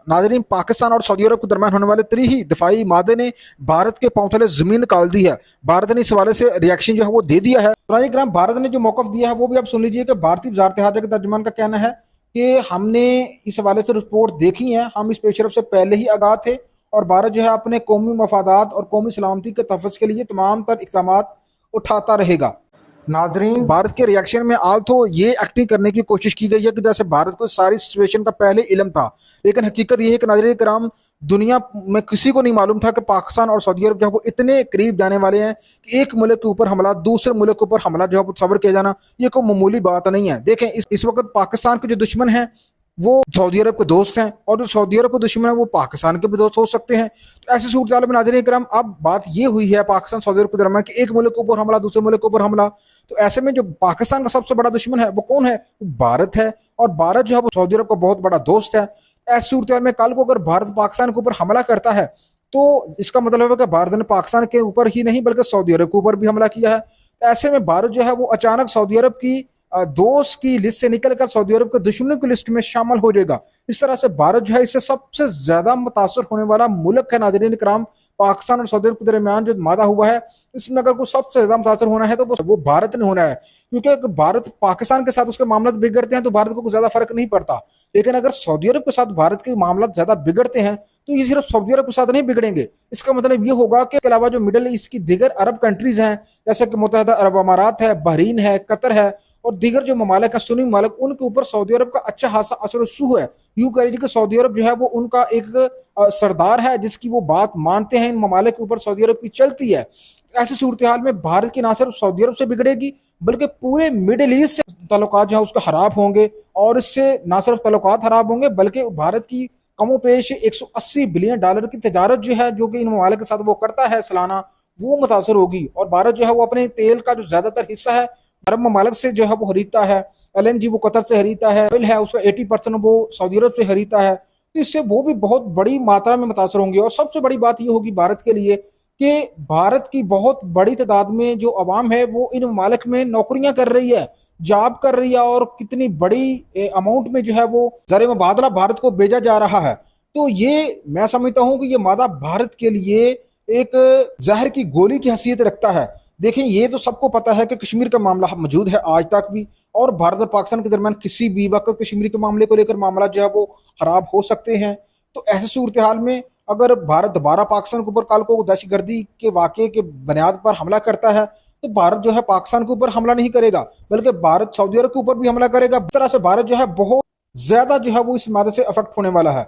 नाजरीन, पाकिस्तान और सऊदी अरब के दरमियान होने वाले त्रिही दिफाई मादे ने भारत के पांव तले जमीन निकाल दी है। भारत ने इस हवाले से रिएक्शन जो है वो दे दिया है। ग्राम भारत ने जो मौकफ दिया है वो भी आप सुन लीजिए कि भारतीय वजारत हाजा के तर्जुमान का कहना है कि हमने इस हवाले से रिपोर्ट देखी है, हम इस पेशरफ से पहले ही आगाह थे और भारत जो है अपने कौमी मफादात और कौमी सलामती के तहफ़्फ़ुज़ के लिए तमाम तर इक़दाम उठाता रहेगा। नाजरीन, भारत के रिएक्शन में आल तो ये एक्टिंग करने की कोशिश की गई है कि जैसे भारत को सारी सिचुएशन का पहले इल्म था, लेकिन हकीकत ये है कि नाजरीन कराम, दुनिया में किसी को नहीं मालूम था कि पाकिस्तान और सऊदी अरब जो है वो इतने करीब जाने वाले हैं कि एक मुल्क के ऊपर हमला, दूसरे मुल्क के ऊपर हमला जो है वो सब्र किया जाना ये कोई मामूली बात नहीं है। देखें, इस वक्त पाकिस्तान के जो दुश्मन हैं वो सऊदी अरब के दोस्त हैं और जो सऊदी अरब के दुश्मन है वो पाकिस्तान के भी दोस्त हो सकते हैं। तो ऐसी सूरत में नाज़रीन करम, अब बात ये हुई है पाकिस्तान सऊदी अरब के दरमियान कि एक मुल्क के ऊपर हमला, दूसरे मुल्क के ऊपर हमला। तो ऐसे में जो पाकिस्तान का सबसे बड़ा दुश्मन है वो कौन है? वो भारत है और भारत जो है वो सऊदी अरब का बहुत बड़ा दोस्त है। ऐसी सूरत में कल को अगर भारत पाकिस्तान के ऊपर हमला करता है तो इसका मतलब है कि भारत ने पाकिस्तान के ऊपर ही नहीं बल्कि सऊदी अरब के ऊपर भी हमला किया है। तो ऐसे में भारत जो है वो अचानक सऊदी अरब की दोस्त की लिस्ट से निकलकर सऊदी अरब के दुश्मनों की लिस्ट में शामिल हो जाएगा। इस तरह से भारत जो है इससे सबसे ज्यादा मुतासर होने वाला मुल्क है। नाज़रीन कराम, पाकिस्तान और सऊदी अरब के दरमियान जो मादा हुआ है इसमें अगर कोई सबसे ज्यादा मुतासर होना है तो वो भारत ने होना है, क्योंकि अगर भारत पाकिस्तान के साथ उसके मामला बिगड़ते हैं तो भारत को कोई ज्यादा फर्क नहीं पड़ता, लेकिन अगर सऊदी अरब के साथ भारत के मामला ज्यादा बिगड़ते हैं तो ये सिर्फ सऊदी अरब के साथ नहीं बिगड़ेंगे। इसका मतलब ये होगा कि अलावा जो मिडल ईस्ट की दीगर अरब कंट्रीज हैं जैसे कि मुत्तहिदा अरब अमारात है, बहरीन है, कतर है और दीगर जो ममालिक है सुन्नी ममालिक, उनके ऊपर सऊदी अरब का अच्छा खासा असर रसूख है। यूं कह लीजिए कि सऊदी अरब जो है वो उनका एक सरदार है जिसकी वो बात मानते हैं, इन ममालिक के ऊपर सऊदी अरब की चलती है। ऐसी सूरत हाल में भारत की ना सिर्फ सऊदी अरब से बिगड़ेगी बल्कि पूरे मिडिल ईस्ट से ताल्लुकात जो है उसके खराब होंगे और इससे ना सिर्फ ताल्लुकात खराब होंगे बल्कि भारत की कमो पेश $180 बिलियन की तजारत जो है जो कि इन ममालिक के साथ वो करता है सालाना, वो मुतासर होगी। और भारत जो है वो अपने तेल का जो ज्यादातर हिस्सा है अरब ममालिक से जो है वो खरीदता है। LNG वो कतर से खरीदता है, ऑयल है उसका 80% वो सऊदी अरब से खरीदता है। तो इससे वो भी बहुत बड़ी मात्रा में मुतासर होंगे। और सबसे बड़ी बात ये होगी भारत के लिए कि भारत की बहुत बड़ी तादाद में जो अवाम है वो इन ममालिक में नौकरियां कर रही है, जॉब कर रही है और कितनी बड़ी अमाउंट में जो है वो ज़र मुबादला भारत को भेजा जा रहा है। तो ये मैं समझता हूँ कि ये मादा भारत के लिए एक जहर की गोली की हैसियत रखता है। देखें, ये तो सबको पता है कि कश्मीर का मामला मौजूद है आज तक भी, और भारत और पाकिस्तान के दरमियान किसी भी वक्त कश्मीर के मामले को लेकर मामला जो है वो खराब हो सकते हैं। तो ऐसी सूरत हाल में अगर भारत दोबारा पाकिस्तान के ऊपर कल को दहशतगर्दी के वाक़े के बुनियाद पर हमला करता है तो भारत जो है पाकिस्तान के ऊपर हमला नहीं करेगा बल्कि भारत सऊदी अरब के ऊपर भी हमला करेगा। इस तरह से भारत जो है बहुत ज्यादा जो है वो इस मादे से अफेक्ट होने वाला है।